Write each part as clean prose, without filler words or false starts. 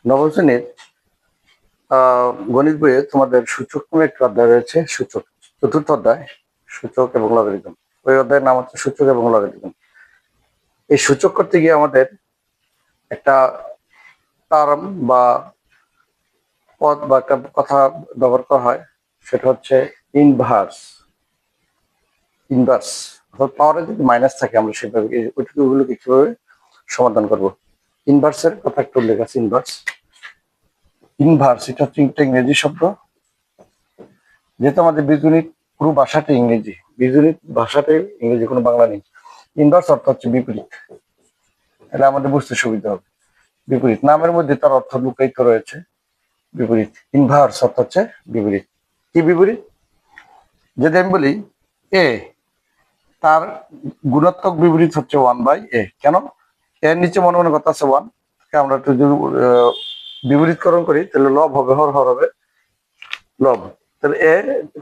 নবম শ্রেণীর গণিত বইয়ে তোমাদের সূচক নামে একটা অধ্যায় রয়েছে। সূচক চতুর্থ অধ্যায়, সূচক এবং লগারিদম। ওই অধ্যায়ের নাম হচ্ছে সূচক এবং লগারিদম। এই সূচক করতে গিয়ে আমাদের একটা টার্ম বা পদ বা একটা কথা ব্যবহার করা হয়, সেটা হচ্ছে ইনভার্স। ইনভার্স অর্থাৎ পাওয়ারে যদি মাইনাস থাকে আমরা সেভাবে ওইগুলোকে কিভাবে সমাধান করব। ইনভার্সের কথা একটু উল্লেখ আছে। ইনভার্স এটা হচ্ছে একটা ইংরেজি শব্দ, যেহেতু আমাদের বীজগণিত পুরো ভাষাটা ইংরেজি, বীজগণিত ভাষাতে ইংরেজি, কোনো বাংলা নেই। ইনভার্স অর্থ হচ্ছে বিপরীত, এটা আমাদের বুঝতে সুবিধা হবে। বিপরীত নামের মধ্যে তার অর্থ লুকায়িত রয়েছে। বিপরীত, ইনভার্স অর্থ হচ্ছে বিপরীত। কি বিপরীত? যদি আমি বলি এ, তার গুণাত্মক বিপরীত হচ্ছে 1/a। কেন? এর নিচে মনে মনে কথা আছে 1, আমরা একটু যদি বিপরীতকরণ করি তাহলে লব হবে, হর হবে লব। তাহলে এ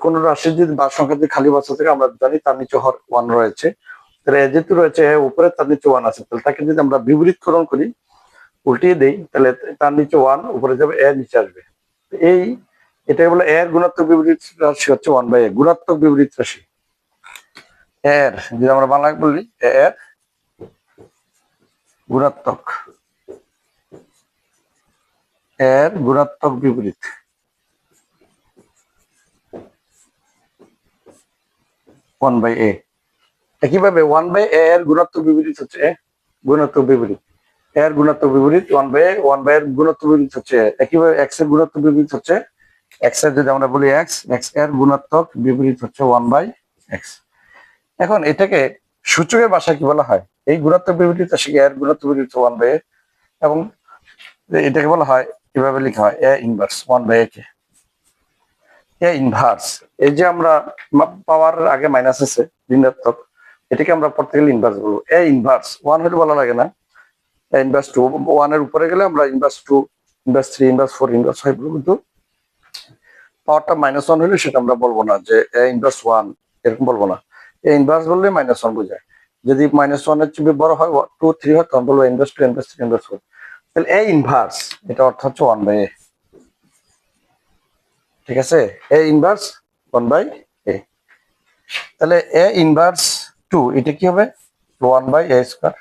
কোন রাশির যদি বা সংখ্যা যদি খালি বাচ্চা থেকে আমরা জানি তার নিচে হর 1 রয়েছে, তাহলে এ যেহেতু রয়েছে উপরে, তার নিচে 1 আছে, তাহলে তাকে যদি আমরা বিপরীতকরণ করি, উল্টিয়ে দেই, তাহলে তার নিচে 1 উপরে যাবে, এ নিচে আসবে। এটাকে বলে এর গুণাত্মক বিপরীত রাশি হচ্ছে 1/a, গুণাত্মক বিপরীত রাশি। এর যদি আমরা বাংলায় বলি এর গুণাত্মক, এর গুণাত্মক বিপরীত 1/a। একইভাবে 1/a এর গুণাত্মক বিপরীত হচ্ছে গুণাত্মক বিপরীত, এর গুণাত্মক বিপরীত 1/a, 1/a এর গুণাত্মক বিপরীত হচ্ছে। একইভাবে x এর গুণাত্মক বিপরীত হচ্ছে x এর, যদি আমরা বলি x এর গুণাত্মক বিপরীত হচ্ছে 1/x। এখন এটাকে সূচকের ভাষায় কি বলা হয়? এই গুণাত্মক বিপরীত রাশিকে এর গুণাত্মক বিপরীত 1/a, এবং এটাকে বলা হয়, কিভাবে লেখা হয়, A inverse 1/a K A inverse. এই যে আমরা পাওয়ার আগে মাইনাস আছে ঋণাত্মক, এটাকে আমরা পড়তে গেলে ইনভার্স বলবো। এ ইনভার্স 1 হলে বলা লাগে না, ইনভার্স 2, 1 এর উপরে গেলে আমরা ইনভার্স 2, ইনভার্স 3, ইনভার্স 4, ইনভার্স 5 বলবো। কিন্তু পাওয়ারটা -1 হলে সেটা আমরা বলবো না যে এ ইনভার্স 1, এরকম বলবো না। এ ইনভার্স বললে -1 বোঝায়। যদি -1 এর চেয়ে বড় হয়, 2, 3 হয়, তখন বলবো ইনভার্স 2, ইনভার্স 3, ইনভার্স 4। তাহলে এ ইনভার্স এটা অর্থ হচ্ছে 1/a। ঠিক আছে, এ ইনভার্স 1/a। তাহলে এ ইনভার্স 2 এটা কি হবে? 1/a²।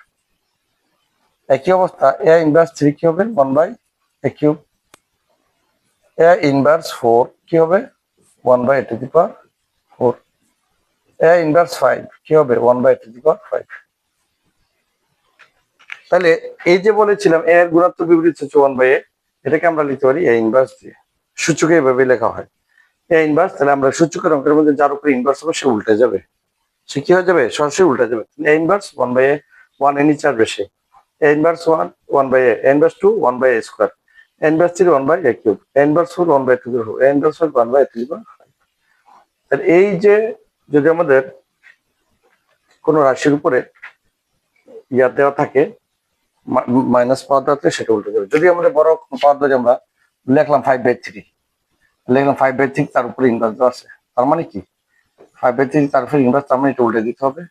একই অবস্থা এ ইনভার্স 3 কি হবে? 1/a³। এ ইনভার্স 4 কি হবে? 1/a⁴। এ ইনভার্স 5 কি হবে? 1/a⁵। তাহলে এই যে বলেছিলাম এর গুণাত্মক বিপরীত হচ্ছে 1/a, এটাকে আমরা লিখতে পারি এ ইনভার্স দিয়ে। সূচকে এভাবে লেখা হয় এ ইনভার্স। তাহলে আমরা সূচকের অঙ্কের মধ্যে যার উপরে ইনভার্স হবে সে উল্টে যাবে, সে কি হয়ে যাবে? সরাসরি উল্টে যাবে। এ ইনভার্স 1/a, 1 এর নিচে আসবে সে। A inverse 1 1/a, A inverse 2 1/a², A inverse 3 1/a³, A inverse 4 1/2, A inverse 5 1/3। তাহলে এই যে যদি আমাদের কোন রাশির উপরে ইয়া দেওয়া থাকে, মাইনাস পাওয়ার দেওয়া থাকে, সেটা উল্টে যাবে। যদি আমাদের বড় পাওয়ার দেওয়া, আমরা লিখলাম 5/3, লিখলাম 5/3, তার উপরে ইনভার্স দেওয়া আছে, তার মানে কি 5/3 তার উপরে ইনভার্স, তার মানে এটা উল্টে দিতে হবে।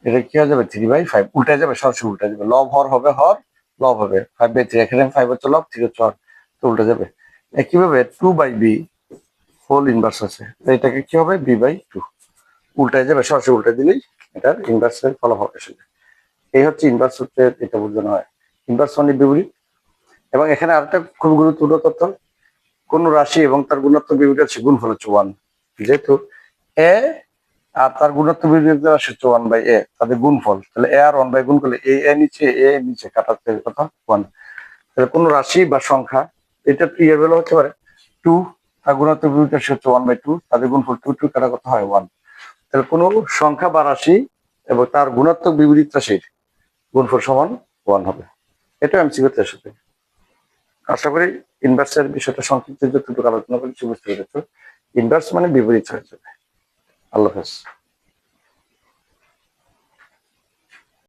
এটা কি হয়ে যাবে? 3/5 উল্টে যাবে, সরাসরি উল্টে যাবে। লব হর হবে হর, লব হবে 5/3, এখানে 5 হচ্ছে লব, 3 হচ্ছে হর, তো উল্টে যাবে। একইভাবে 2/b হোল ইনভার্স আছে, এটাকে কি হবে? b/2 উল্টে যাবে, সরাসরি উল্টে দিলেই এটার ইনভার্সের ফলাফল এসে যায়। এই হচ্ছে ইনভার্স, হচ্ছে এটা বোঝানো হয় ইনভার্স মানে বিপরীত। এবং এখানে আরেকটা খুব গুরুত্বপূর্ণ তথ্য, কোন রাশি এবং তার গুণাত্মক বিপরীত রাশি গুণফল হচ্ছে 1। যেহেতু এ আর তার গুণাত্মক বিপরীত রাশি হচ্ছে 1/a, তাদের গুণফল, তাহলে এ আর 1/a গুণ করলে এই এ নিচে কাটাতে কথা 1। তাহলে কোন রাশি বা সংখ্যা, এটা এর বেলা হতে পারে 2, তার গুণাত্মক বিপরীত রাশি হচ্ছে 1/2, তাদের গুণফল 2 কাটা কথা হয় 1। তাহলে কোন সংখ্যা বা রাশি এবং তার গুণাত্মক বিপরীত রাশির গুণফল সমান 1 হবে। এটা এমসিকিউ তে এসেছে। আশা করি ইনভার্সের বিষয়টা সংক্ষিপ্ত যতটুকু আলোচনা করেছি বুঝতে পেরেছ। ইনভার্স মানে বিপরীত হয়ে যাবে। আল্লাহ হাফেজ।